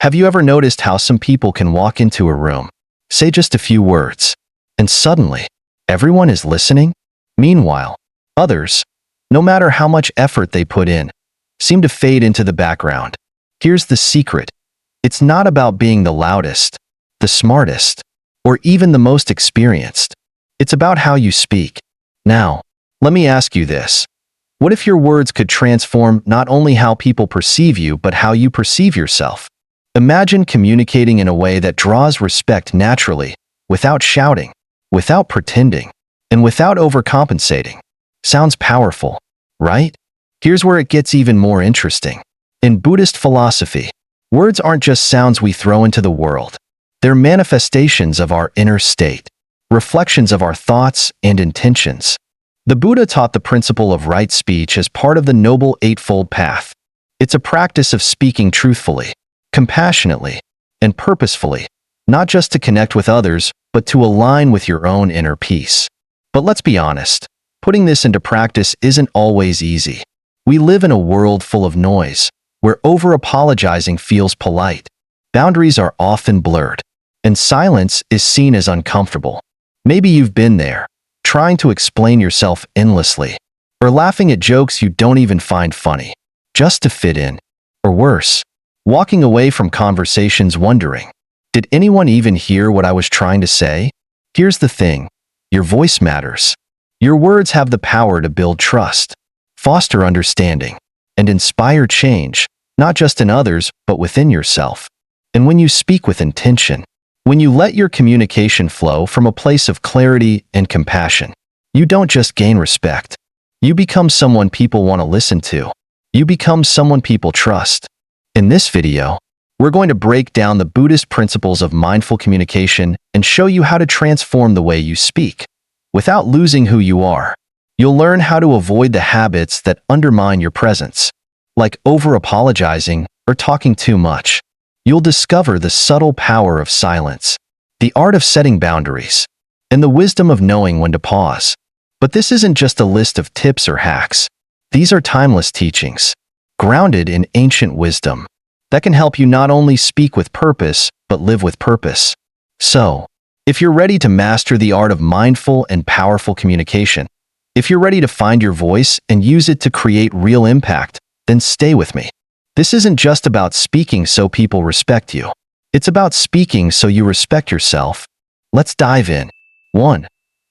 Have you ever noticed how some people can walk into a room, say just a few words, and suddenly, everyone is listening? Meanwhile, others, no matter how much effort they put in, seem to fade into the background. Here's the secret. It's not about being the loudest, the smartest, or even the most experienced. It's about how you speak. Now, let me ask you this. What if your words could transform not only how people perceive you, but how you perceive yourself? Imagine communicating in a way that draws respect naturally, without shouting, without pretending, and without overcompensating. Sounds powerful, right? Here's where it gets even more interesting. In Buddhist philosophy, words aren't just sounds we throw into the world. They're manifestations of our inner state, reflections of our thoughts and intentions. The Buddha taught the principle of right speech as part of the Noble Eightfold Path. It's a practice of speaking truthfully, compassionately, and purposefully, not just to connect with others, but to align with your own inner peace. But let's be honest, putting this into practice isn't always easy. We live in a world full of noise, where over-apologizing feels polite. Boundaries are often blurred, and silence is seen as uncomfortable. Maybe you've been there, trying to explain yourself endlessly, or laughing at jokes you don't even find funny, just to fit in. Or worse, walking away from conversations wondering, did anyone even hear what I was trying to say? Here's the thing, your voice matters. Your words have the power to build trust, foster understanding, and inspire change, not just in others, but within yourself. And when you speak with intention, when you let your communication flow from a place of clarity and compassion, you don't just gain respect. You become someone people want to listen to. You become someone people trust. In this video, we're going to break down the Buddhist principles of mindful communication and show you how to transform the way you speak. Without losing who you are, you'll learn how to avoid the habits that undermine your presence, like over-apologizing or talking too much. You'll discover the subtle power of silence, the art of setting boundaries, and the wisdom of knowing when to pause. But this isn't just a list of tips or hacks. These are timeless teachings, grounded in ancient wisdom, that can help you not only speak with purpose, but live with purpose. So, if you're ready to master the art of mindful and powerful communication, if you're ready to find your voice and use it to create real impact, then stay with me. This isn't just about speaking so people respect you. It's about speaking so you respect yourself. Let's dive in. 1.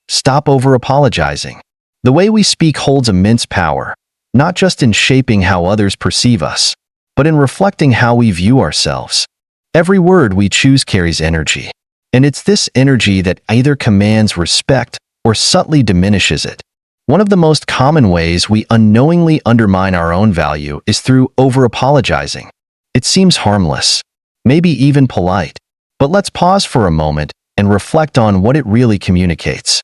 Stop over-apologizing. The way we speak holds immense power, not just in shaping how others perceive us, but in reflecting how we view ourselves. Every word we choose carries energy, and it's this energy that either commands respect or subtly diminishes it. One of the most common ways we unknowingly undermine our own value is through over-apologizing. It seems harmless, maybe even polite, but let's pause for a moment and reflect on what it really communicates.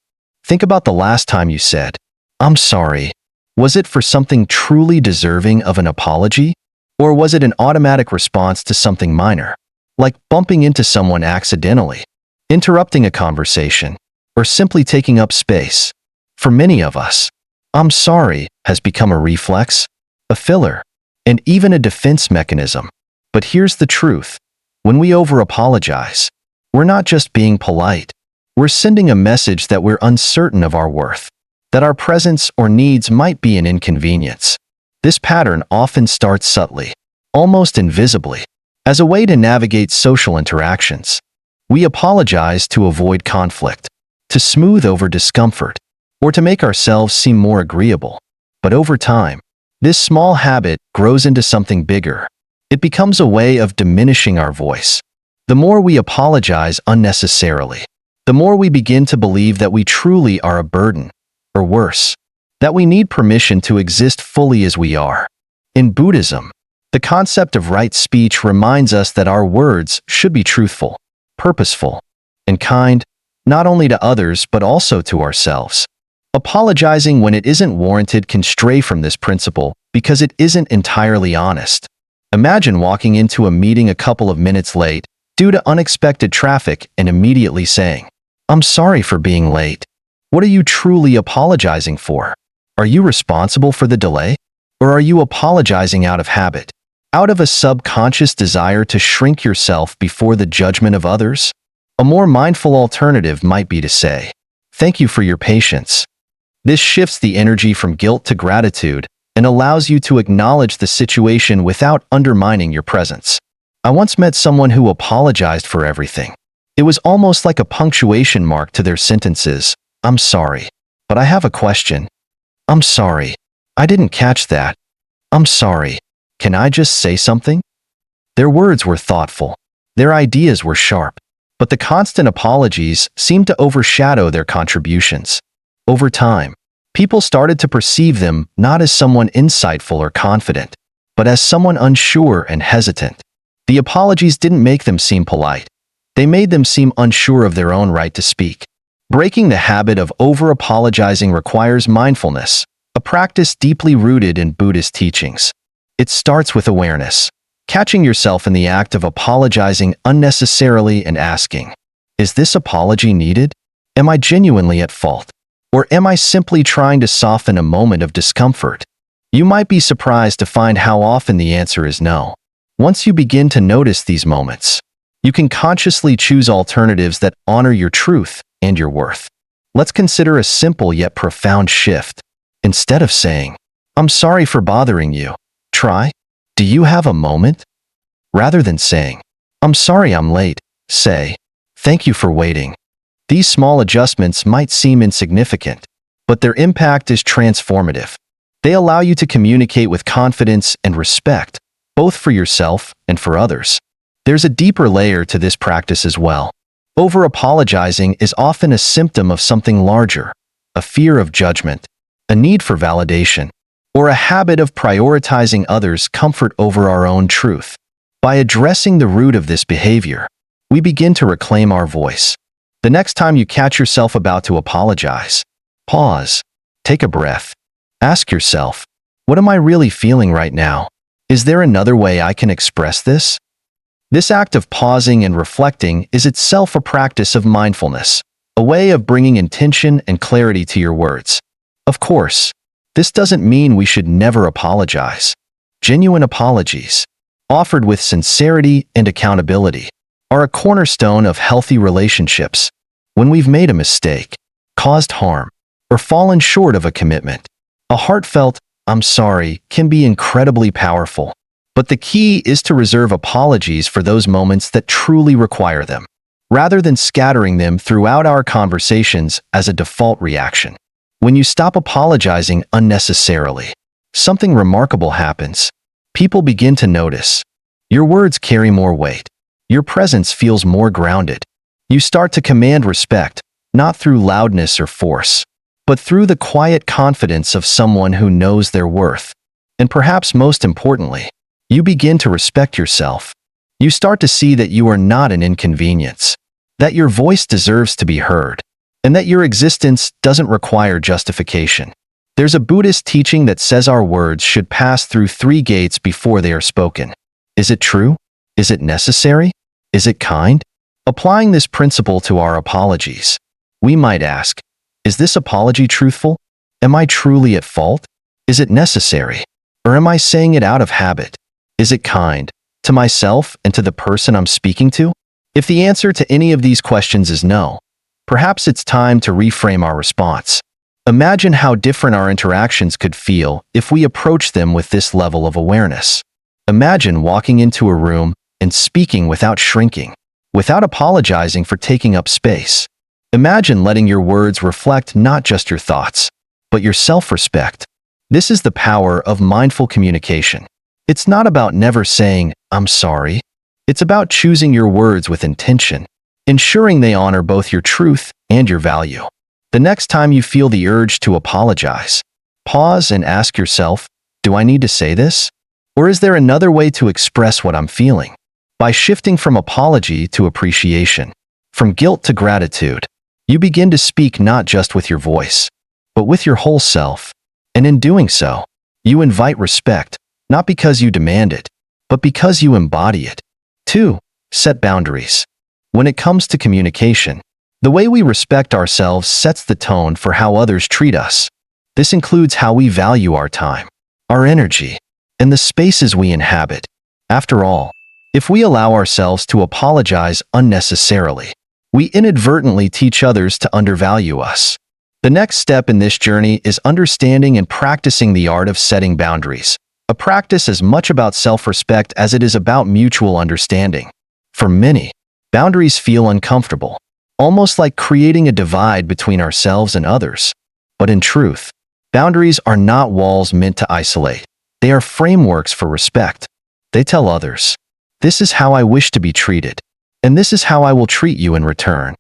Think about the last time you said, "I'm sorry." Was it for something truly deserving of an apology? Or was it an automatic response to something minor, like bumping into someone accidentally, interrupting a conversation, or simply taking up space? For many of us, "I'm sorry" has become a reflex, a filler, and even a defense mechanism. But here's the truth. When we over-apologize, we're not just being polite. We're sending a message that we're uncertain of our worth, that our presence or needs might be an inconvenience. This pattern often starts subtly, almost invisibly, as a way to navigate social interactions. We apologize to avoid conflict, to smooth over discomfort, or to make ourselves seem more agreeable. But over time, this small habit grows into something bigger. It becomes a way of diminishing our voice. The more we apologize unnecessarily, the more we begin to believe that we truly are a burden, or worse, that we need permission to exist fully as we are. In Buddhism, the concept of right speech reminds us that our words should be truthful, purposeful, and kind, not only to others but also to ourselves. Apologizing when it isn't warranted can stray from this principle because it isn't entirely honest. Imagine walking into a meeting a couple of minutes late due to unexpected traffic and immediately saying, "I'm sorry for being late." What are you truly apologizing for? Are you responsible for the delay? Or are you apologizing out of habit, out of a subconscious desire to shrink yourself before the judgment of others? A more mindful alternative might be to say, "Thank you for your patience." This shifts the energy from guilt to gratitude and allows you to acknowledge the situation without undermining your presence. I once met someone who apologized for everything. It was almost like a punctuation mark to their sentences. "I'm sorry, but I have a question." "I'm sorry, I didn't catch that." "I'm sorry, can I just say something?" Their words were thoughtful. Their ideas were sharp. But the constant apologies seemed to overshadow their contributions. Over time, people started to perceive them not as someone insightful or confident, but as someone unsure and hesitant. The apologies didn't make them seem polite. They made them seem unsure of their own right to speak. Breaking the habit of over-apologizing requires mindfulness, a practice deeply rooted in Buddhist teachings. It starts with awareness, catching yourself in the act of apologizing unnecessarily and asking, "Is this apology needed? Am I genuinely at fault? Or am I simply trying to soften a moment of discomfort?" You might be surprised to find how often the answer is no. Once you begin to notice these moments, you can consciously choose alternatives that honor your truth and your worth. Let's consider a simple yet profound shift. Instead of saying, "I'm sorry for bothering you," try, "Do you have a moment?" Rather than saying, "I'm sorry I'm late," say, "Thank you for waiting." These small adjustments might seem insignificant, but their impact is transformative. They allow you to communicate with confidence and respect, both for yourself and for others. There's a deeper layer to this practice as well. Over-apologizing is often a symptom of something larger, a fear of judgment, a need for validation, or a habit of prioritizing others' comfort over our own truth. By addressing the root of this behavior, we begin to reclaim our voice. The next time you catch yourself about to apologize, pause, take a breath, ask yourself, "What am I really feeling right now? Is there another way I can express this?" This act of pausing and reflecting is itself a practice of mindfulness, a way of bringing intention and clarity to your words. Of course, this doesn't mean we should never apologize. Genuine apologies, offered with sincerity and accountability, are a cornerstone of healthy relationships. When we've made a mistake, caused harm, or fallen short of a commitment, a heartfelt "I'm sorry" can be incredibly powerful. But the key is to reserve apologies for those moments that truly require them, rather than scattering them throughout our conversations as a default reaction. When you stop apologizing unnecessarily, something remarkable happens. People begin to notice. Your words carry more weight. Your presence feels more grounded. You start to command respect, not through loudness or force, but through the quiet confidence of someone who knows their worth. And perhaps most importantly, you begin to respect yourself. You start to see that you are not an inconvenience, that your voice deserves to be heard, and that your existence doesn't require justification. There's a Buddhist teaching that says our words should pass through 3 gates before they are spoken. Is it true? Is it necessary? Is it kind? Applying this principle to our apologies, we might ask, is this apology truthful? Am I truly at fault? Is it necessary? Or am I saying it out of habit? Is it kind, to myself and to the person I'm speaking to? If the answer to any of these questions is no, perhaps it's time to reframe our response. Imagine how different our interactions could feel if we approach them with this level of awareness. Imagine walking into a room and speaking without shrinking, without apologizing for taking up space. Imagine letting your words reflect not just your thoughts, but your self-respect. This is the power of mindful communication. It's not about never saying, "I'm sorry." It's about choosing your words with intention, ensuring they honor both your truth and your value. The next time you feel the urge to apologize, pause and ask yourself, "Do I need to say this? Or is there another way to express what I'm feeling?" By shifting from apology to appreciation, from guilt to gratitude, you begin to speak not just with your voice, but with your whole self. And in doing so, you invite respect, not because you demand it, but because you embody it. 2. Set boundaries. When it comes to communication, the way we respect ourselves sets the tone for how others treat us. This includes how we value our time, our energy, and the spaces we inhabit. After all, if we allow ourselves to apologize unnecessarily, we inadvertently teach others to undervalue us. The next step in this journey is understanding and practicing the art of setting boundaries, a practice as much about self-respect as it is about mutual understanding. For many, boundaries feel uncomfortable, almost like creating a divide between ourselves and others. But in truth, boundaries are not walls meant to isolate. They are frameworks for respect. They tell others, "This is how I wish to be treated, and this is how I will treat you in return."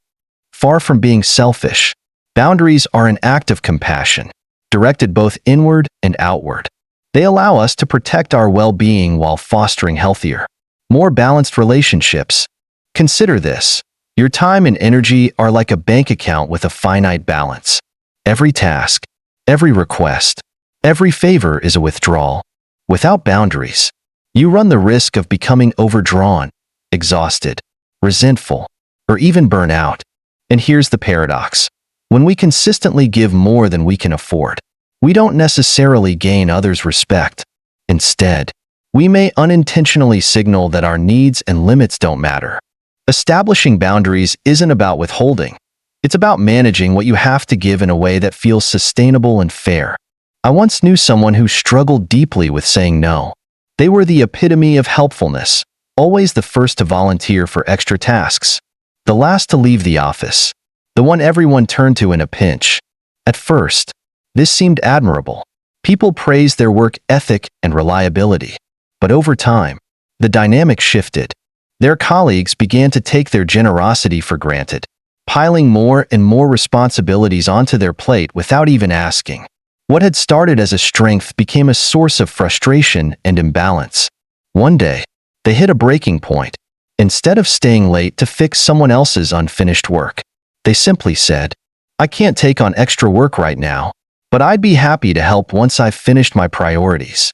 Far from being selfish, boundaries are an act of compassion, directed both inward and outward. They allow us to protect our well-being while fostering healthier, more balanced relationships. Consider this. Your time and energy are like a bank account with a finite balance. Every task, every request, every favor is a withdrawal. Without boundaries, you run the risk of becoming overdrawn, exhausted, resentful, or even burn out. And here's the paradox. When we consistently give more than we can afford, we don't necessarily gain others' respect. Instead, we may unintentionally signal that our needs and limits don't matter. Establishing boundaries isn't about withholding. It's about managing what you have to give in a way that feels sustainable and fair. I once knew someone who struggled deeply with saying no. They were the epitome of helpfulness, always the first to volunteer for extra tasks, the last to leave the office, the one everyone turned to in a pinch. At first, this seemed admirable. People praised their work ethic and reliability. But over time, the dynamic shifted. Their colleagues began to take their generosity for granted, piling more and more responsibilities onto their plate without even asking. What had started as a strength became a source of frustration and imbalance. One day, they hit a breaking point. Instead of staying late to fix someone else's unfinished work, they simply said, "I can't take on extra work right now, but I'd be happy to help once I've finished my priorities."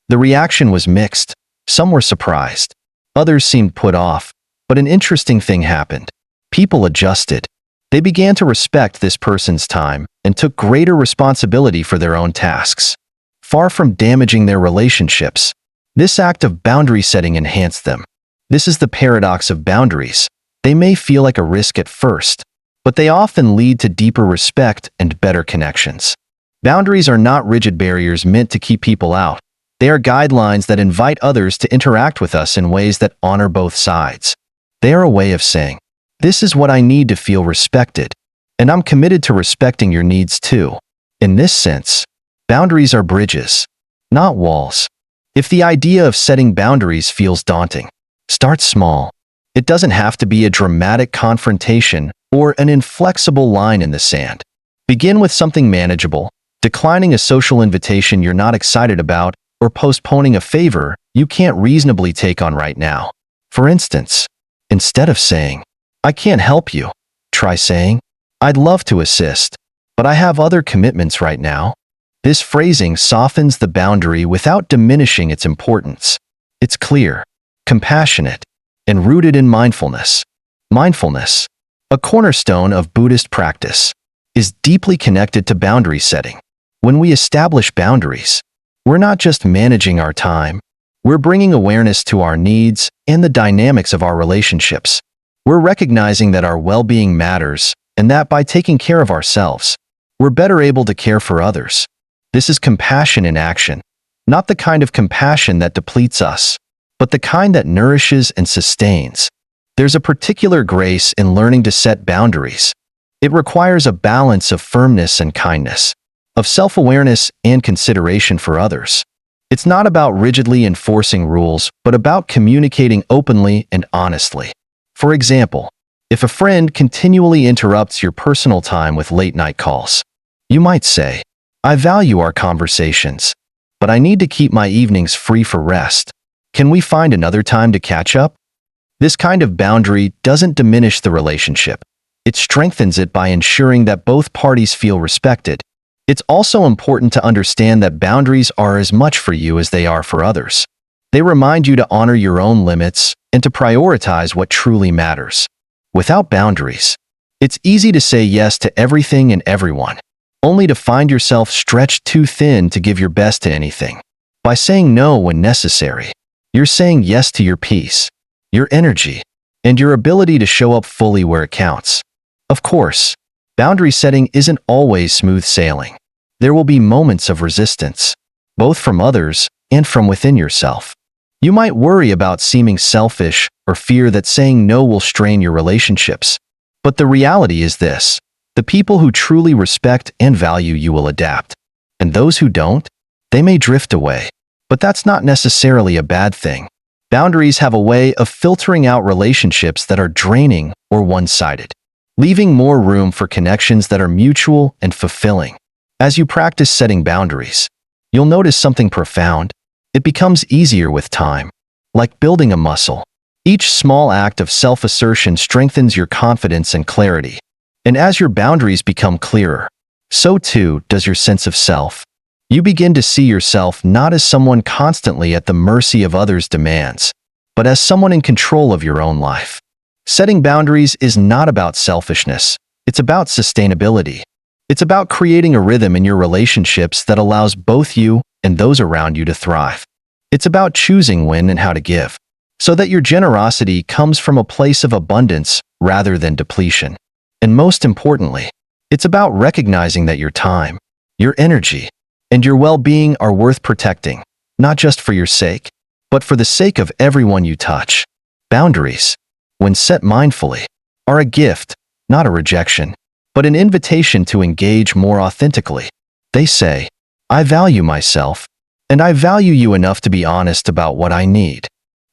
The reaction was mixed. Some were surprised. Others seemed put off. But an interesting thing happened. People adjusted. They began to respect this person's time and took greater responsibility for their own tasks. Far from damaging their relationships, this act of boundary setting enhanced them. This is the paradox of boundaries. They may feel like a risk at first, but they often lead to deeper respect and better connections. Boundaries are not rigid barriers meant to keep people out. They are guidelines that invite others to interact with us in ways that honor both sides. They are a way of saying, "This is what I need to feel respected, and I'm committed to respecting your needs too." In this sense, boundaries are bridges, not walls. If the idea of setting boundaries feels daunting, start small. It doesn't have to be a dramatic confrontation or an inflexible line in the sand. Begin with something manageable, declining a social invitation you're not excited about, or postponing a favor you can't reasonably take on right now. For instance, instead of saying, "I can't help you," try saying, "I'd love to assist, but I have other commitments right now." This phrasing softens the boundary without diminishing its importance. It's clear, compassionate, and rooted in mindfulness. Mindfulness, a cornerstone of Buddhist practice, is deeply connected to boundary setting. When we establish boundaries, we're not just managing our time, we're bringing awareness to our needs and the dynamics of our relationships. We're recognizing that our well-being matters and that by taking care of ourselves, we're better able to care for others. This is compassion in action, not the kind of compassion that depletes us, but the kind that nourishes and sustains. There's a particular grace in learning to set boundaries. It requires a balance of firmness and kindness, of self-awareness and consideration for others. It's not about rigidly enforcing rules, but about communicating openly and honestly. For example, if a friend continually interrupts your personal time with late-night calls, you might say, "I value our conversations, but I need to keep my evenings free for rest. Can we find another time to catch up?" This kind of boundary doesn't diminish the relationship. It strengthens it by ensuring that both parties feel respected. It's also important to understand that boundaries are as much for you as they are for others. They remind you to honor your own limits and to prioritize what truly matters. Without boundaries, it's easy to say yes to everything and everyone, only to find yourself stretched too thin to give your best to anything. By saying no when necessary, You're saying yes to your peace, your energy, and your ability to show up fully where it counts. Of course, boundary setting isn't always smooth sailing. There will be moments of resistance, both from others and from within yourself. You might worry about seeming selfish or fear that saying no will strain your relationships. But the reality is this: the people who truly respect and value you will adapt. And those who don't, they may drift away. But that's not necessarily a bad thing. Boundaries have a way of filtering out relationships that are draining or one-sided, leaving more room for connections that are mutual and fulfilling. As you practice setting boundaries, you'll notice something profound. It becomes easier with time, like building a muscle. Each small act of self-assertion strengthens your confidence and clarity. And as your boundaries become clearer, so too does your sense of self. You begin to see yourself not as someone constantly at the mercy of others' demands, but as someone in control of your own life. Setting boundaries is not about selfishness. It's about sustainability. It's about creating a rhythm in your relationships that allows both you and those around you to thrive. It's about choosing when and how to give, so that your generosity comes from a place of abundance rather than depletion. And most importantly, it's about recognizing that your time, your energy, and your well-being are worth protecting, not just for your sake, but for the sake of everyone you touch. Boundaries, when set mindfully, are a gift, not a rejection, but an invitation to engage more authentically. They say, "I value myself, and I value you enough to be honest about what I need."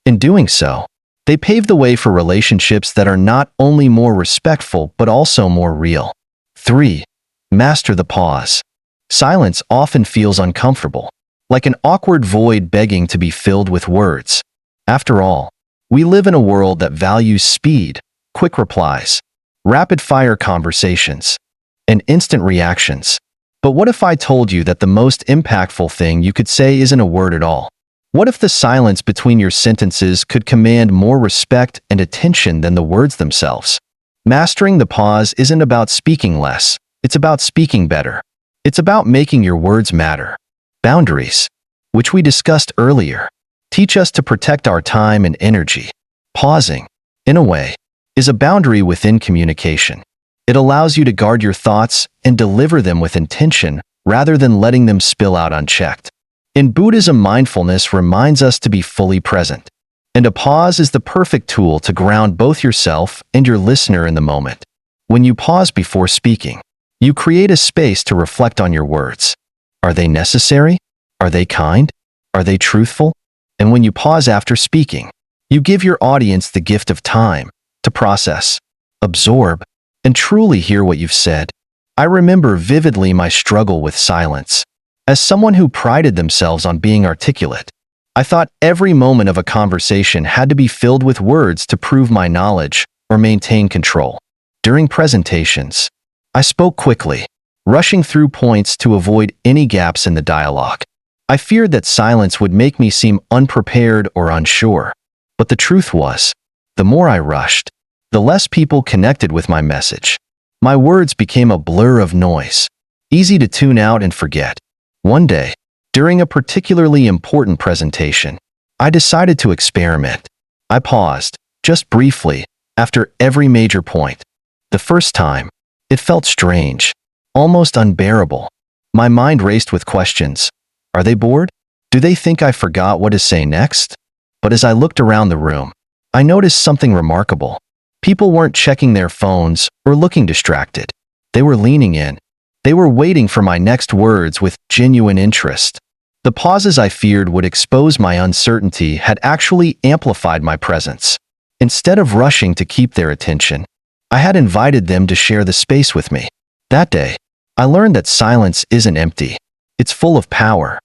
In doing so, they pave the way for relationships that are not only more respectful but also more real. 3. Master the pause. Silence often feels uncomfortable, like an awkward void begging to be filled with words. After all, we live in a world that values speed, quick replies, rapid-fire conversations, and instant reactions. But what if I told you that the most impactful thing you could say isn't a word at all? What if the silence between your sentences could command more respect and attention than the words themselves? Mastering the pause isn't about speaking less, it's about speaking better. It's about making your words matter. Boundaries, which we discussed earlier, teach us to protect our time and energy. Pausing, in a way, is a boundary within communication. It allows you to guard your thoughts and deliver them with intention rather than letting them spill out unchecked. In Buddhism, mindfulness reminds us to be fully present, and a pause is the perfect tool to ground both yourself and your listener in the moment. When you pause before speaking, you create a space to reflect on your words. Are they necessary? Are they kind? Are they truthful? And when you pause after speaking, you give your audience the gift of time to process, absorb, and truly hear what you've said. I remember vividly my struggle with silence. As someone who prided themselves on being articulate, I thought every moment of a conversation had to be filled with words to prove my knowledge or maintain control. During presentations, I spoke quickly, rushing through points to avoid any gaps in the dialogue. I feared that silence would make me seem unprepared or unsure. But the truth was, the more I rushed, the less people connected with my message. My words became a blur of noise, easy to tune out and forget. One day, during a particularly important presentation, I decided to experiment. I paused, just briefly, after every major point. The first time, it felt strange, almost unbearable. My mind raced with questions. Are they bored? Do they think I forgot what to say next? But as I looked around the room, I noticed something remarkable. People weren't checking their phones or looking distracted. They were leaning in. They were waiting for my next words with genuine interest. The pauses I feared would expose my uncertainty had actually amplified my presence. Instead of rushing to keep their attention, I had invited them to share the space with me. That day, I learned that silence isn't empty. It's full of power.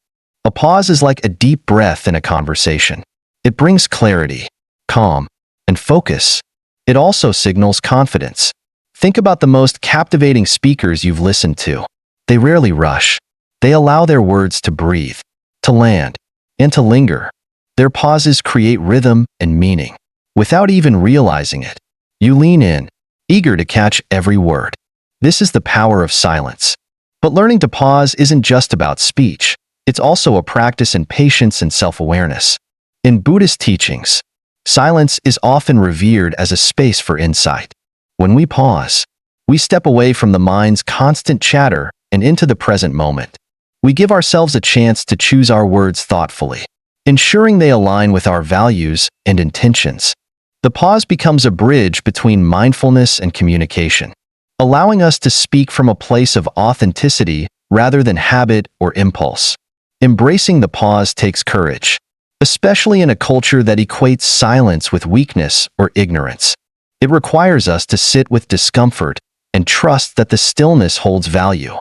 A pause is like a deep breath in a conversation. It brings clarity, calm, and focus. It also signals confidence. Think about the most captivating speakers you've listened to. They rarely rush. They allow their words to breathe, to land, and to linger. Their pauses create rhythm and meaning. Without even realizing it, you lean in, eager to catch every word. This is the power of silence. But learning to pause isn't just about speech. It's also a practice in patience and self-awareness. In Buddhist teachings, silence is often revered as a space for insight. When we pause, we step away from the mind's constant chatter and into the present moment. We give ourselves a chance to choose our words thoughtfully, ensuring they align with our values and intentions. The pause becomes a bridge between mindfulness and communication, allowing us to speak from a place of authenticity rather than habit or impulse. Embracing the pause takes courage, especially in a culture that equates silence with weakness or ignorance. It requires us to sit with discomfort and trust that the stillness holds value.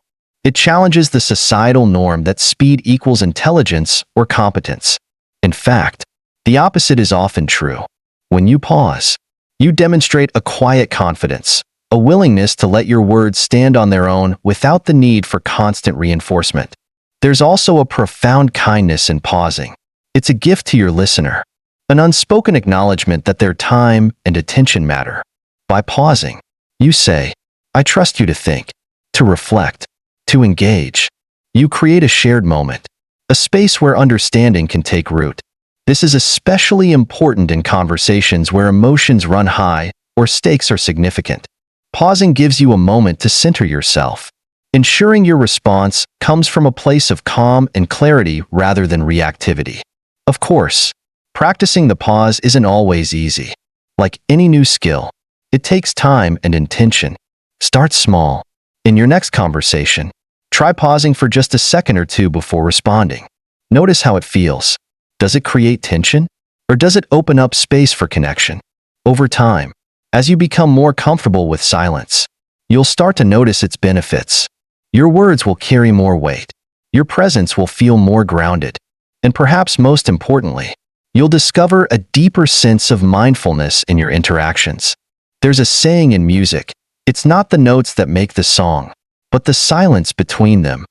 It challenges the societal norm that speed equals intelligence or competence. In fact, the opposite is often true. When you pause, you demonstrate a quiet confidence, a willingness to let your words stand on their own without the need for constant reinforcement. There's also a profound kindness in pausing. It's a gift to your listener, an unspoken acknowledgement that their time and attention matter. By pausing, you say, "I trust you to think, to reflect, to engage." You create a shared moment, a space where understanding can take root. This is especially important in conversations where emotions run high or stakes are significant. Pausing gives you a moment to center yourself, ensuring your response comes from a place of calm and clarity rather than reactivity. Of course, practicing the pause isn't always easy. Like any new skill, it takes time and intention. Start small. In your next conversation, try pausing for just a second or two before responding. Notice how it feels. Does it create tension? Or does it open up space for connection? Over time, as you become more comfortable with silence, you'll start to notice its benefits. Your words will carry more weight. Your presence will feel more grounded. And perhaps most importantly, you'll discover a deeper sense of mindfulness in your interactions. There's a saying in music, it's not the notes that make the song, but the silence between them.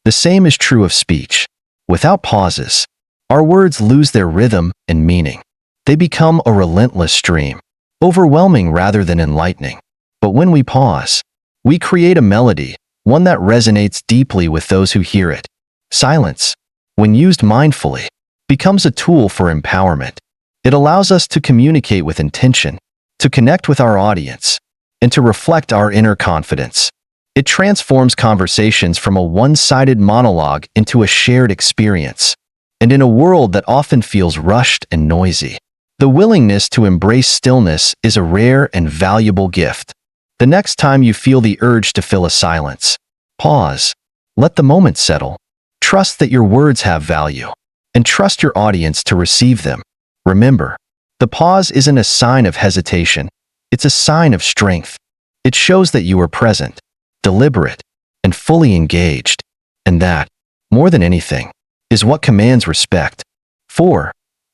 The same is true of speech. Without pauses, our words lose their rhythm and meaning. They become a relentless stream, overwhelming rather than enlightening. But when we pause, we create a melody, one that resonates deeply with those who hear it. Silence, when used mindfully, becomes a tool for empowerment. It allows us to communicate with intention, to connect with our audience, and to reflect our inner confidence. It transforms conversations from a one-sided monologue into a shared experience. And in a world that often feels rushed and noisy, the willingness to embrace stillness is a rare and valuable gift. The next time you feel the urge to fill a silence, pause, let the moment settle. Trust that your words have value, and trust your audience to receive them. Remember, the pause isn't a sign of hesitation, it's a sign of strength. It shows that you are present, deliberate, and fully engaged, and that, more than anything, is what commands respect. 4.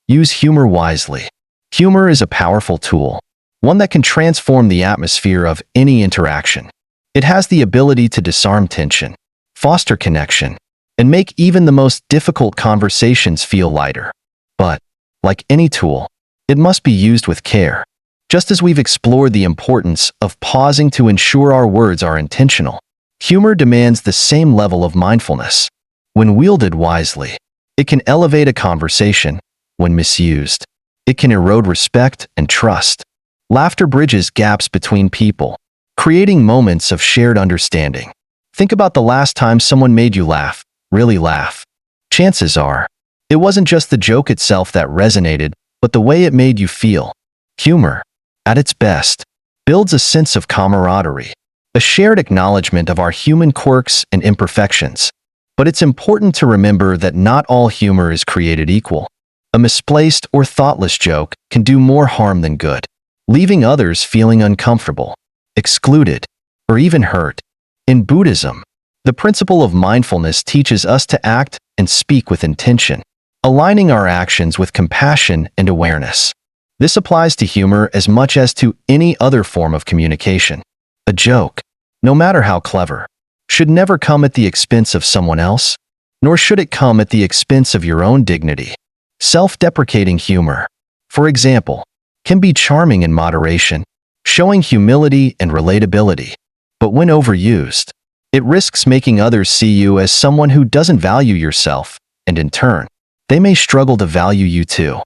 Use humor wisely. Humor is a powerful tool, one that can transform the atmosphere of any interaction. It has the ability to disarm tension, foster connection, and make even the most difficult conversations feel lighter. But, like any tool, it must be used with care. Just as we've explored the importance of pausing to ensure our words are intentional, humor demands the same level of mindfulness. When wielded wisely, it can elevate a conversation. When misused, it can erode respect and trust. Laughter bridges gaps between people, creating moments of shared understanding. Think about the last time someone made you laugh, really laugh. Chances are, it wasn't just the joke itself that resonated, but the way it made you feel. Humor, at its best, builds a sense of camaraderie, a shared acknowledgement of our human quirks and imperfections. But it's important to remember that not all humor is created equal. A misplaced or thoughtless joke can do more harm than good, leaving others feeling uncomfortable, excluded, or even hurt. In Buddhism, the principle of mindfulness teaches us to act and speak with intention, aligning our actions with compassion and awareness. This applies to humor as much as to any other form of communication. A joke, no matter how clever, should never come at the expense of someone else, nor should it come at the expense of your own dignity. Self-deprecating humor, for example, can be charming in moderation, showing humility and relatability. But when overused, it risks making others see you as someone who doesn't value yourself, and in turn, they may struggle to value you too.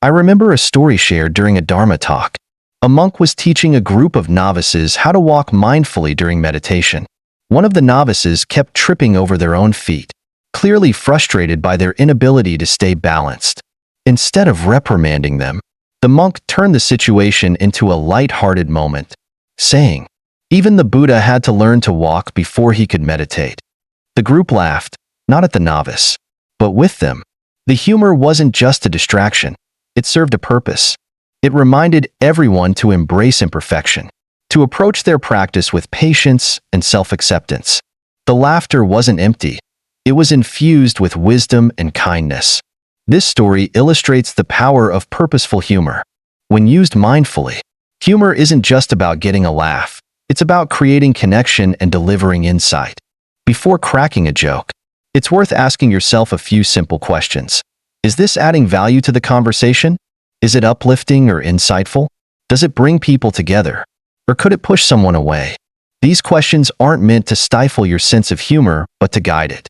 I remember a story shared during a Dharma talk. A monk was teaching a group of novices how to walk mindfully during meditation. One of the novices kept tripping over their own feet, clearly frustrated by their inability to stay balanced. Instead of reprimanding them, the monk turned the situation into a light-hearted moment, saying, "Even the Buddha had to learn to walk before he could meditate." The group laughed, not at the novice, but with them. The humor wasn't just a distraction. It served a purpose. It reminded everyone to embrace imperfection, to approach their practice with patience and self-acceptance. The laughter wasn't empty. It was infused with wisdom and kindness. This story illustrates the power of purposeful humor. When used mindfully, humor isn't just about getting a laugh. It's about creating connection and delivering insight. Before cracking a joke, it's worth asking yourself a few simple questions. Is this adding value to the conversation? Is it uplifting or insightful? Does it bring people together? Or could it push someone away? These questions aren't meant to stifle your sense of humor, but to guide it.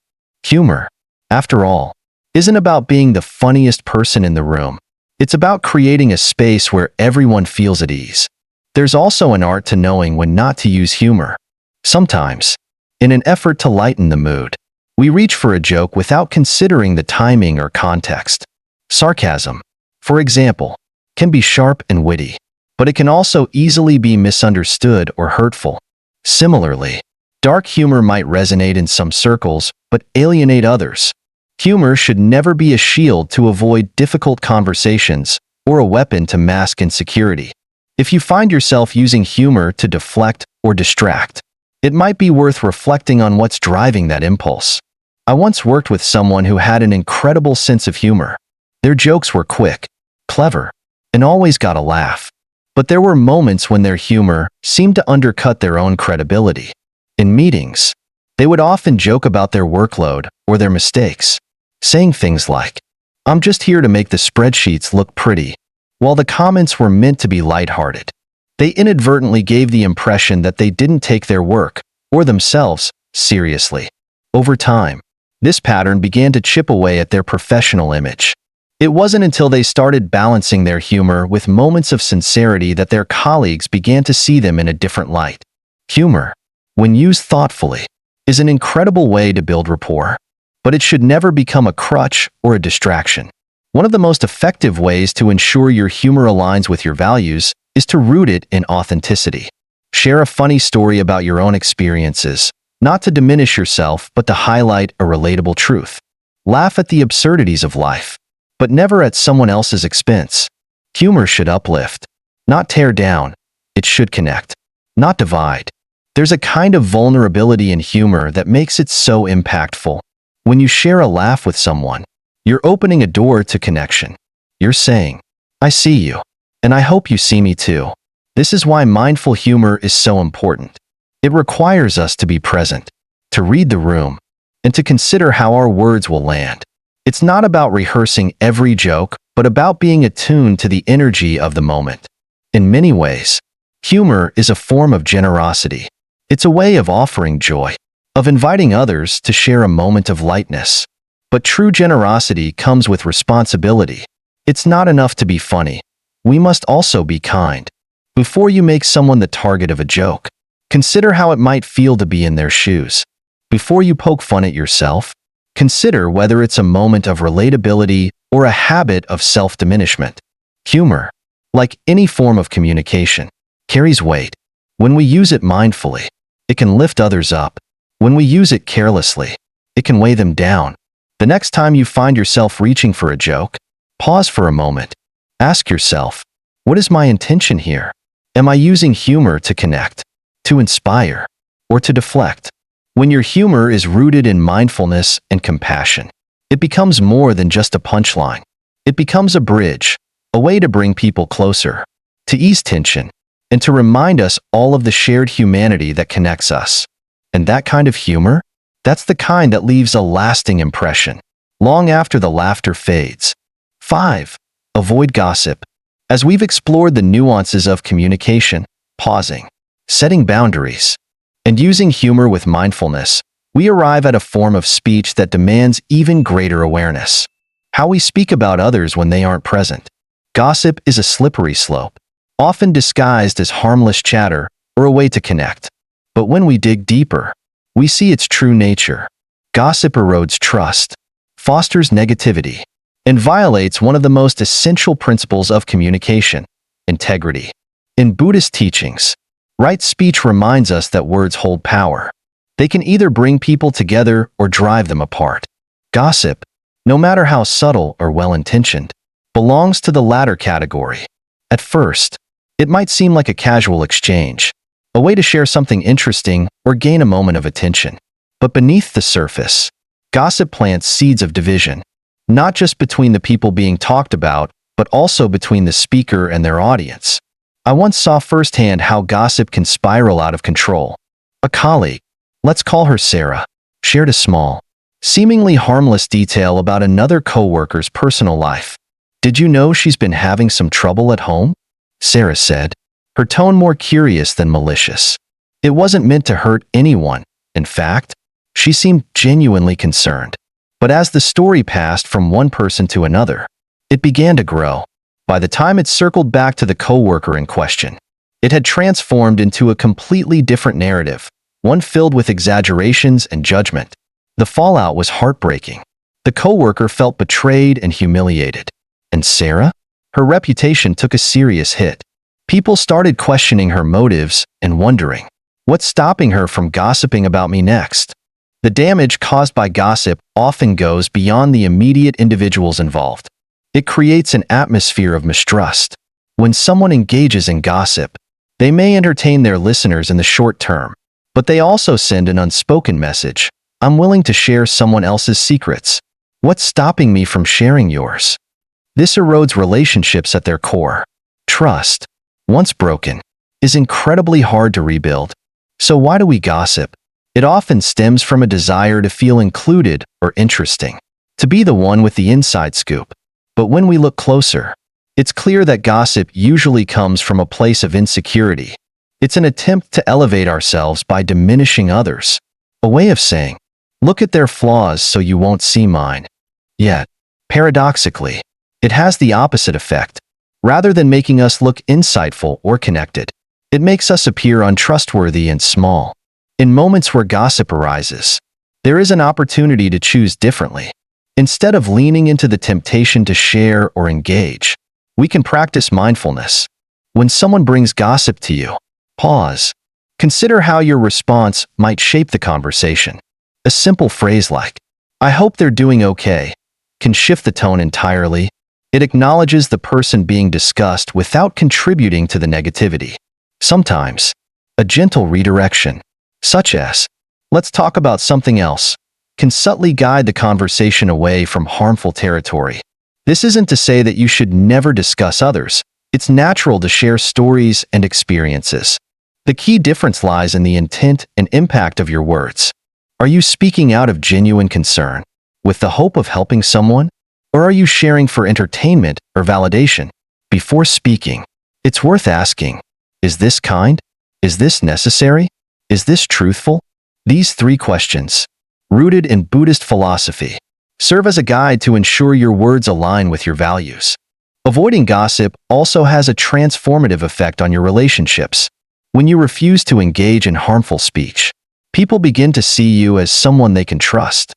Humor, after all, isn't about being the funniest person in the room. It's about creating a space where everyone feels at ease. There's also an art to knowing when not to use humor. Sometimes, in an effort to lighten the mood, we reach for a joke without considering the timing or context. Sarcasm, for example, can be sharp and witty, but it can also easily be misunderstood or hurtful. Similarly, dark humor might resonate in some circles, but alienate others. Humor should never be a shield to avoid difficult conversations or a weapon to mask insecurity. If you find yourself using humor to deflect or distract, it might be worth reflecting on what's driving that impulse. I once worked with someone who had an incredible sense of humor. Their jokes were quick, clever, and always got a laugh. But there were moments when their humor seemed to undercut their own credibility. In meetings, they would often joke about their workload or their mistakes, saying things like, "I'm just here to make the spreadsheets look pretty." While the comments were meant to be lighthearted, they inadvertently gave the impression that they didn't take their work or themselves seriously. Over time, this pattern began to chip away at their professional image. It wasn't until they started balancing their humor with moments of sincerity that their colleagues began to see them in a different light. Humor, when used thoughtfully, is an incredible way to build rapport, but it should never become a crutch or a distraction. One of the most effective ways to ensure your humor aligns with your values is to root it in authenticity. Share a funny story about your own experiences, not to diminish yourself, but to highlight a relatable truth. Laugh at the absurdities of life, but never at someone else's expense. Humor should uplift, not tear down. It should connect, not divide. There's a kind of vulnerability in humor that makes it so impactful. When you share a laugh with someone, you're opening a door to connection. You're saying, "I see you, and I hope you see me too." This is why mindful humor is so important. It requires us to be present, to read the room, and to consider how our words will land. It's not about rehearsing every joke, but about being attuned to the energy of the moment. In many ways, humor is a form of generosity. It's a way of offering joy, of inviting others to share a moment of lightness. But true generosity comes with responsibility. It's not enough to be funny. We must also be kind. Before you make someone the target of a joke, consider how it might feel to be in their shoes. Before you poke fun at yourself, consider whether it's a moment of relatability or a habit of self-diminishment. Humor, like any form of communication, carries weight. When we use it mindfully, it can lift others up. When we use it carelessly, it can weigh them down. The next time you find yourself reaching for a joke, pause for a moment. Ask yourself, what is my intention here? Am I using humor to connect, to inspire, or to deflect? When your humor is rooted in mindfulness and compassion, it becomes more than just a punchline. It becomes a bridge, a way to bring people closer, to ease tension, and to remind us all of the shared humanity that connects us. And that kind of humor? That's the kind that leaves a lasting impression, long after the laughter fades. 5. Avoid gossip. As we've explored the nuances of communication, pausing, setting boundaries, and using humor with mindfulness, we arrive at a form of speech that demands even greater awareness. How we speak about others when they aren't present. Gossip is a slippery slope, often disguised as harmless chatter or a way to connect. But when we dig deeper, we see its true nature. Gossip erodes trust, fosters negativity, and violates one of the most essential principles of communication: integrity. In Buddhist teachings, right speech reminds us that words hold power. They can either bring people together or drive them apart. Gossip, no matter how subtle or well-intentioned, belongs to the latter category. At first, it might seem like a casual exchange, a way to share something interesting or gain a moment of attention. But beneath the surface, gossip plants seeds of division, not just between the people being talked about, but also between the speaker and their audience. I once saw firsthand how gossip can spiral out of control. A colleague, let's call her Sarah, shared a small, seemingly harmless detail about another coworker's personal life. "Did you know she's been having some trouble at home?" Sarah said, her tone more curious than malicious. It wasn't meant to hurt anyone. In fact, she seemed genuinely concerned. But as the story passed from one person to another, it began to grow. By the time it circled back to the coworker in question, it had transformed into a completely different narrative, one filled with exaggerations and judgment. The fallout was heartbreaking. The coworker felt betrayed and humiliated. And Sarah? Her reputation took a serious hit. People started questioning her motives and wondering, what's stopping her from gossiping about me next? The damage caused by gossip often goes beyond the immediate individuals involved. It creates an atmosphere of mistrust. When someone engages in gossip, they may entertain their listeners in the short term, but they also send an unspoken message: I'm willing to share someone else's secrets. What's stopping me from sharing yours? This erodes relationships at their core. Trust, once broken, is incredibly hard to rebuild. So why do we gossip? It often stems from a desire to feel included or interesting, to be the one with the inside scoop. But when we look closer, it's clear that gossip usually comes from a place of insecurity. It's an attempt to elevate ourselves by diminishing others, a way of saying, look at their flaws so you won't see mine. Yet, paradoxically, it has the opposite effect. Rather than making us look insightful or connected, it makes us appear untrustworthy and small. In moments where gossip arises, there is an opportunity to choose differently. Instead of leaning into the temptation to share or engage, we can practice mindfulness. When someone brings gossip to you, pause. Consider how your response might shape the conversation. A simple phrase like, "I hope they're doing okay," can shift the tone entirely. It acknowledges the person being discussed without contributing to the negativity. Sometimes, a gentle redirection, such as, "Let's talk about something else," can subtly guide the conversation away from harmful territory. This isn't to say that you should never discuss others. It's natural to share stories and experiences. The key difference lies in the intent and impact of your words. Are you speaking out of genuine concern, with the hope of helping someone? Or are you sharing for entertainment or validation? Before speaking, it's worth asking, is this kind? Is this necessary? Is this truthful? These three questions, rooted in Buddhist philosophy, serve as a guide to ensure your words align with your values. Avoiding gossip also has a transformative effect on your relationships. When you refuse to engage in harmful speech, people begin to see you as someone they can trust.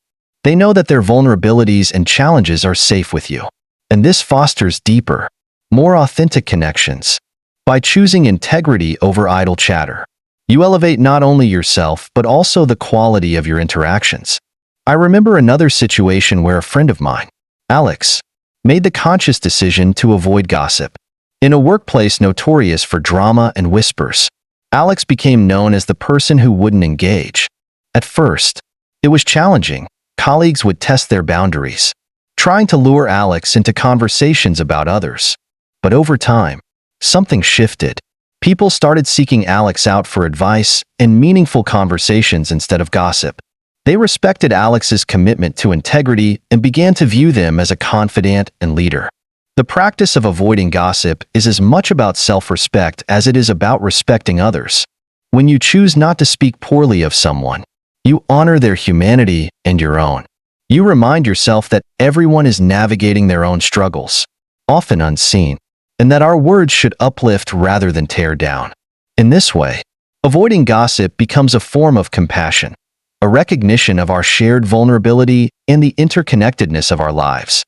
They know that their vulnerabilities and challenges are safe with you, and this fosters deeper, more authentic connections. By choosing integrity over idle chatter, you elevate not only yourself but also the quality of your interactions. I remember another situation where a friend of mine, Alex, made the conscious decision to avoid gossip. In a workplace notorious for drama and whispers, Alex became known as the person who wouldn't engage. At first, it was challenging. Colleagues would test their boundaries, trying to lure Alex into conversations about others. But over time, something shifted. People started seeking Alex out for advice and meaningful conversations instead of gossip. They respected Alex's commitment to integrity and began to view them as a confidant and leader. The practice of avoiding gossip is as much about self-respect as it is about respecting others. When you choose not to speak poorly of someone, you honor their humanity and your own. You remind yourself that everyone is navigating their own struggles, often unseen. and that our words should uplift rather than tear down. In this way, avoiding gossip becomes a form of compassion, a recognition of our shared vulnerability and the interconnectedness of our lives.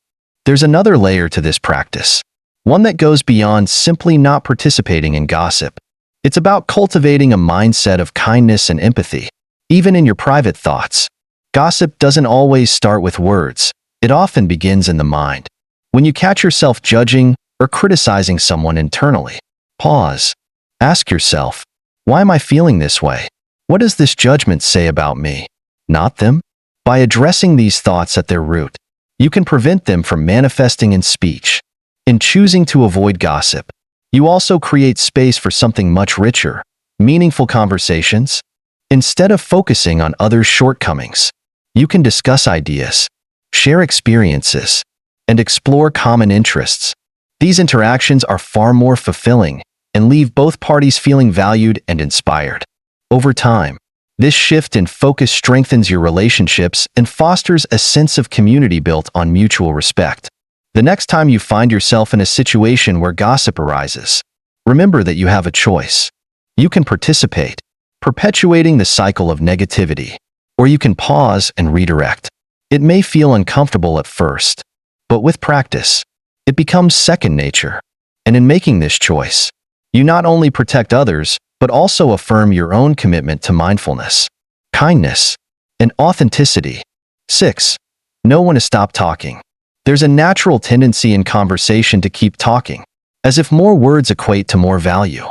There's another layer to this practice, one that goes beyond simply not participating in gossip. It's about cultivating a mindset of kindness and empathy, even in your private thoughts. Gossip doesn't always start with words. It often begins in the mind. When you catch yourself judging or criticizing someone internally, pause. Ask yourself, why am I feeling this way? What does this judgment say about me, not them? By addressing these thoughts at their root, you can prevent them from manifesting in speech. In choosing to avoid gossip, you also create space for something much richer, meaningful conversations. Instead of focusing on others' shortcomings, you can discuss ideas, share experiences, and explore common interests. These interactions are far more fulfilling and leave both parties feeling valued and inspired. Over time, this shift in focus strengthens your relationships and fosters a sense of community built on mutual respect. The next time you find yourself in a situation where gossip arises, remember that you have a choice. You can participate, perpetuating the cycle of negativity, or you can pause and redirect. It may feel uncomfortable at first, but with practice, it becomes second nature. And in making this choice, you not only protect others, but also affirm your own commitment to mindfulness, kindness, and authenticity. 6. Know when to stop talking. There's a natural tendency in conversation to keep talking, as if more words equate to more value.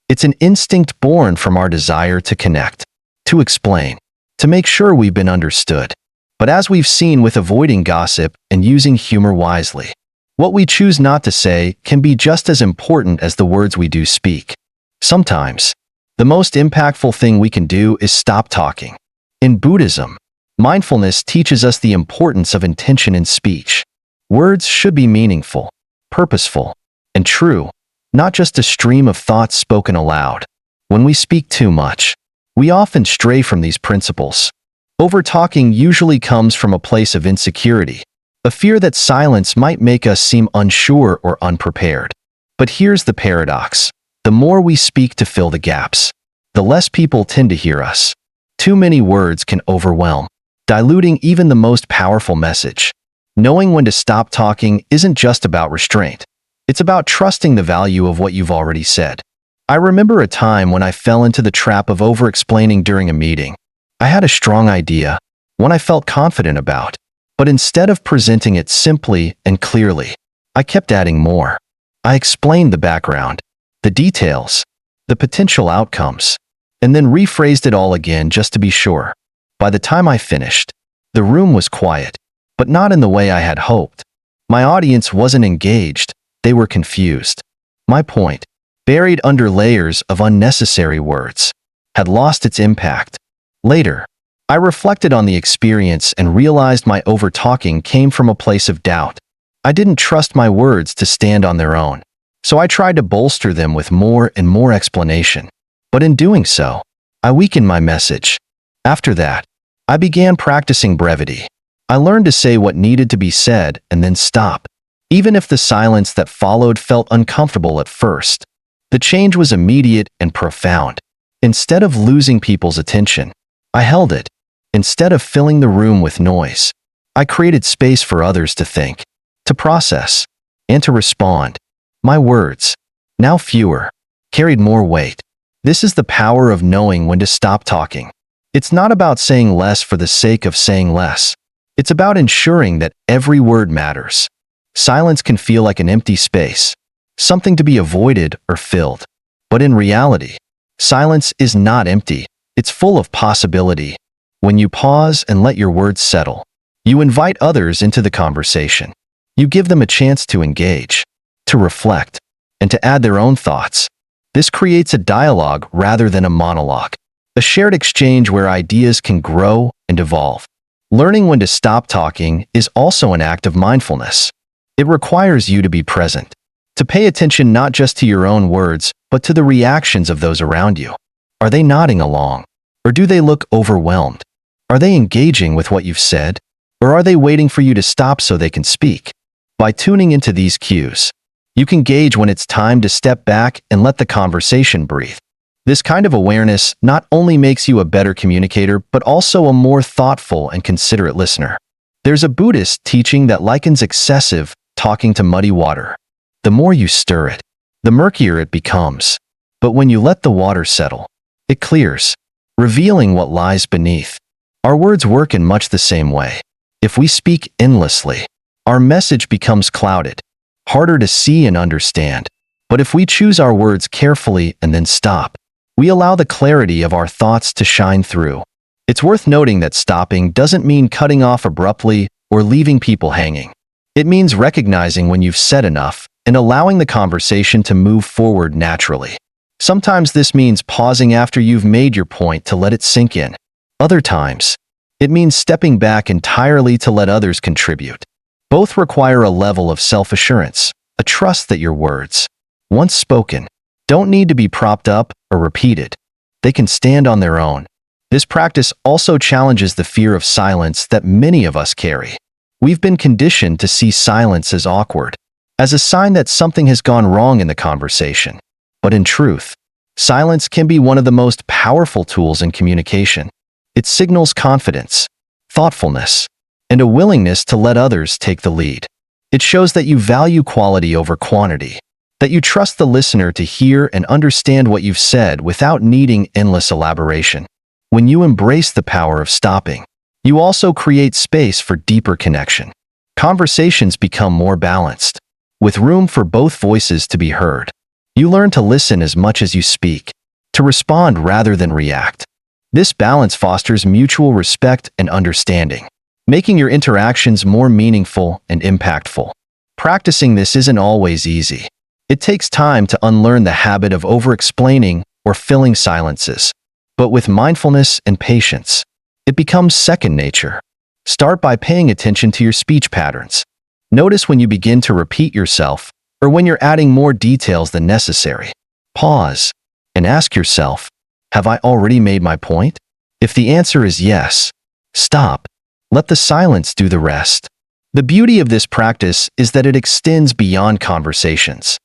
It's an instinct born from our desire to connect, to explain, to make sure we've been understood. But as we've seen with avoiding gossip and using humor wisely, what we choose not to say can be just as important as the words we do speak. Sometimes, the most impactful thing we can do is stop talking. In Buddhism, mindfulness teaches us the importance of intention in speech. Words should be meaningful, purposeful, and true, not just a stream of thoughts spoken aloud. When we speak too much, we often stray from these principles. Over-talking usually comes from a place of insecurity, a fear that silence might make us seem unsure or unprepared. But here's the paradox. The more we speak to fill the gaps, the less people tend to hear us. Too many words can overwhelm, diluting even the most powerful message. Knowing when to stop talking isn't just about restraint. It's about trusting the value of what you've already said. I remember a time when I fell into the trap of over-explaining during a meeting. I had a strong idea, one I felt confident about, but instead of presenting it simply and clearly, I kept adding more. I explained the background, the details, the potential outcomes, and then rephrased it all again just to be sure. By the time I finished, the room was quiet, but not in the way I had hoped. My audience wasn't engaged, they were confused. My point, buried under layers of unnecessary words, had lost its impact. Later, I reflected on the experience and realized my over-talking came from a place of doubt. I didn't trust my words to stand on their own, so I tried to bolster them with more and more explanation. But in doing so, I weakened my message. After that, I began practicing brevity. I learned to say what needed to be said and then stop, even if the silence that followed felt uncomfortable at first. The change was immediate and profound. Instead of losing people's attention, I held it. Instead of filling the room with noise, I created space for others to think, to process, and to respond. My words, now fewer, carried more weight. This is the power of knowing when to stop talking. It's not about saying less for the sake of saying less. It's about ensuring that every word matters. Silence can feel like an empty space, something to be avoided or filled. But in reality, silence is not empty. It's full of possibility. When you pause and let your words settle, you invite others into the conversation. You give them a chance to engage, to reflect, and to add their own thoughts. This creates a dialogue rather than a monologue, a shared exchange where ideas can grow and evolve. Learning when to stop talking is also an act of mindfulness. It requires you to be present, to pay attention not just to your own words, but to the reactions of those around you. Are they nodding along? Or do they look overwhelmed? Are they engaging with what you've said? Or are they waiting for you to stop so they can speak? By tuning into these cues, You can gauge when it's time to step back and let the conversation breathe. This kind of awareness not only makes you a better communicator, but also a more thoughtful and considerate listener. There's a Buddhist teaching that likens excessive talking to muddy water. The more you stir it, the murkier it becomes. But when you let the water settle, it clears, revealing what lies beneath. Our words work in much the same way. If we speak endlessly, our message becomes clouded, harder to see and understand. But if we choose our words carefully and then stop, we allow the clarity of our thoughts to shine through. It's worth noting that stopping doesn't mean cutting off abruptly or leaving people hanging. It means recognizing when you've said enough and allowing the conversation to move forward naturally. Sometimes this means pausing after you've made your point to let it sink in. Other times, it means stepping back entirely to let others contribute. Both require a level of self-assurance, a trust that your words, once spoken, don't need to be propped up or repeated. They can stand on their own. This practice also challenges the fear of silence that many of us carry. We've been conditioned to see silence as awkward, as a sign that something has gone wrong in the conversation. But in truth, silence can be one of the most powerful tools in communication. It signals confidence, thoughtfulness, and a willingness to let others take the lead. It shows that you value quality over quantity, that you trust the listener to hear and understand what you've said without needing endless elaboration. When you embrace the power of stopping, you also create space for deeper connection. Conversations become more balanced, with room for both voices to be heard. You learn to listen as much as you speak, to respond rather than react. This balance fosters mutual respect and understanding, making your interactions more meaningful and impactful. Practicing this isn't always easy. It takes time to unlearn the habit of over-explaining or filling silences. But with mindfulness and patience, it becomes second nature. Start by paying attention to your speech patterns. Notice when you begin to repeat yourself or when you're adding more details than necessary. Pause and ask yourself, have I already made my point? If the answer is yes, stop. Let the silence do the rest. The beauty of this practice is that it extends beyond conversations.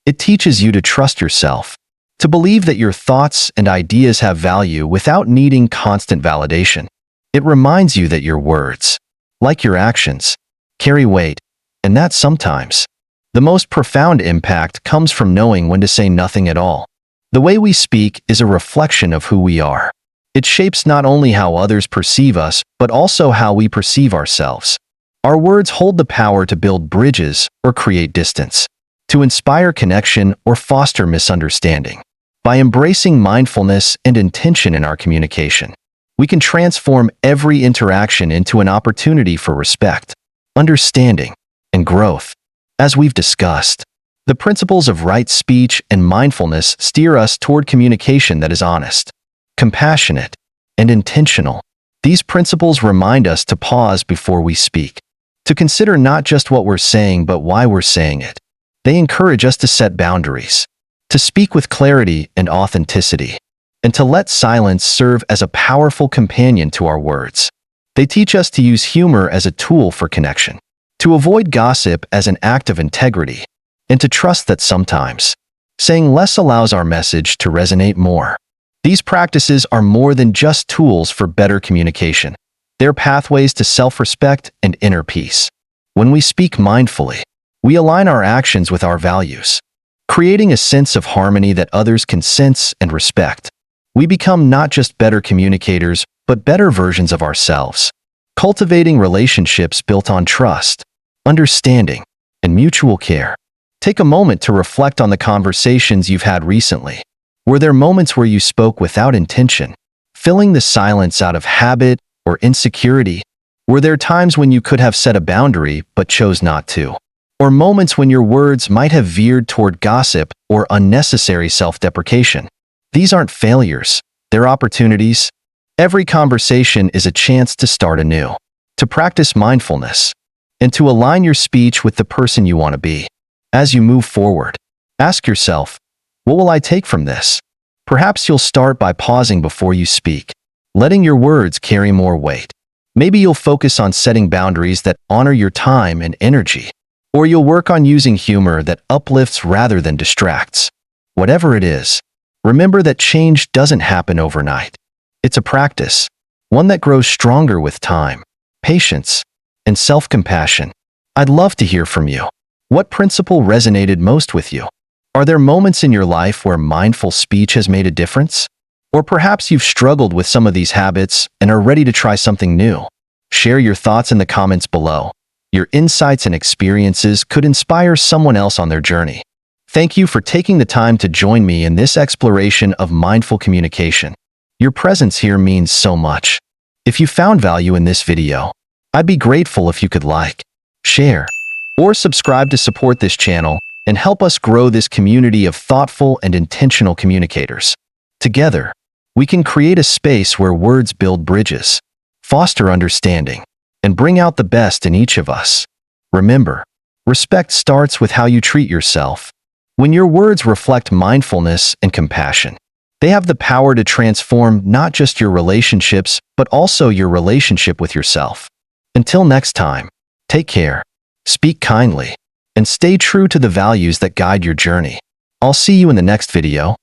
It teaches you to trust yourself, to believe that your thoughts and ideas have value without needing constant validation. It reminds you that your words, like your actions, carry weight, and that sometimes the most profound impact comes from knowing when to say nothing at all. The way we speak is a reflection of who we are. It shapes not only how others perceive us, but also how we perceive ourselves. Our words hold the power to build bridges or create distance, to inspire connection or foster misunderstanding. By embracing mindfulness and intention in our communication, we can transform every interaction into an opportunity for respect, understanding, and growth. As we've discussed, the principles of right speech and mindfulness steer us toward communication that is honest, compassionate, and intentional. These principles remind us to pause before we speak, to consider not just what we're saying but why we're saying it. They encourage us to set boundaries, to speak with clarity and authenticity, and to let silence serve as a powerful companion to our words. They teach us to use humor as a tool for connection, to avoid gossip as an act of integrity, and to trust that sometimes saying less allows our message to resonate more. These practices are more than just tools for better communication. They're pathways to self-respect and inner peace. When we speak mindfully, we align our actions with our values, creating a sense of harmony that others can sense and respect. We become not just better communicators, but better versions of ourselves, cultivating relationships built on trust, understanding, and mutual care. Take a moment to reflect on the conversations you've had recently. Were there moments where you spoke without intention, filling the silence out of habit or insecurity? Were there times when you could have set a boundary but chose not to? Or moments when your words might have veered toward gossip or unnecessary self-deprecation? These aren't failures, they're opportunities. Every conversation is a chance to start anew, to practice mindfulness, and to align your speech with the person you want to be. As you move forward, ask yourself, what will I take from this? Perhaps you'll start by pausing before you speak, letting your words carry more weight. Maybe you'll focus on setting boundaries that honor your time and energy. Or you'll work on using humor that uplifts rather than distracts. Whatever it is, remember that change doesn't happen overnight. It's a practice, one that grows stronger with time, patience, and self-compassion. I'd love to hear from you. What principle resonated most with you? Are there moments in your life where mindful speech has made a difference? Or perhaps you've struggled with some of these habits and are ready to try something new. Share your thoughts in the comments below. Your insights and experiences could inspire someone else on their journey. Thank you for taking the time to join me in this exploration of mindful communication. Your presence here means so much. If you found value in this video, I'd be grateful if you could like, share, or subscribe to support this channel and help us grow this community of thoughtful and intentional communicators. Together, we can create a space where words build bridges, foster understanding, and bring out the best in each of us. Remember, respect starts with how you treat yourself. When your words reflect mindfulness and compassion, they have the power to transform not just your relationships, but also your relationship with yourself. Until next time, take care, speak kindly, and stay true to the values that guide your journey. I'll see you in the next video.